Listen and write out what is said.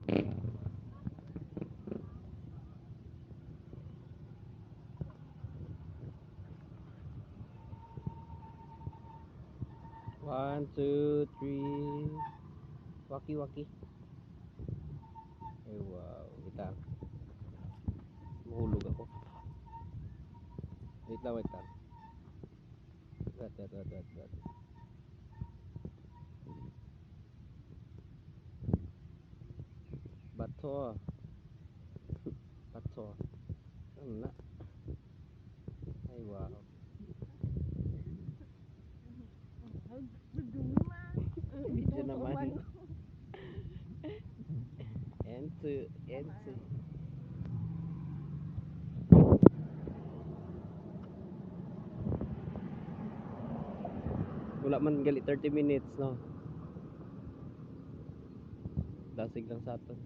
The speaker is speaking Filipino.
One, two, three. Waki-waki. Ay, wow. Wait lang. Mahulog ako. Wait lang, wait lang. Wait. Bato. Bato. Ano na? Ay, wow. Video naman. Ensu. Wala man gali 30 minutes, no? Dasig lang sa aton.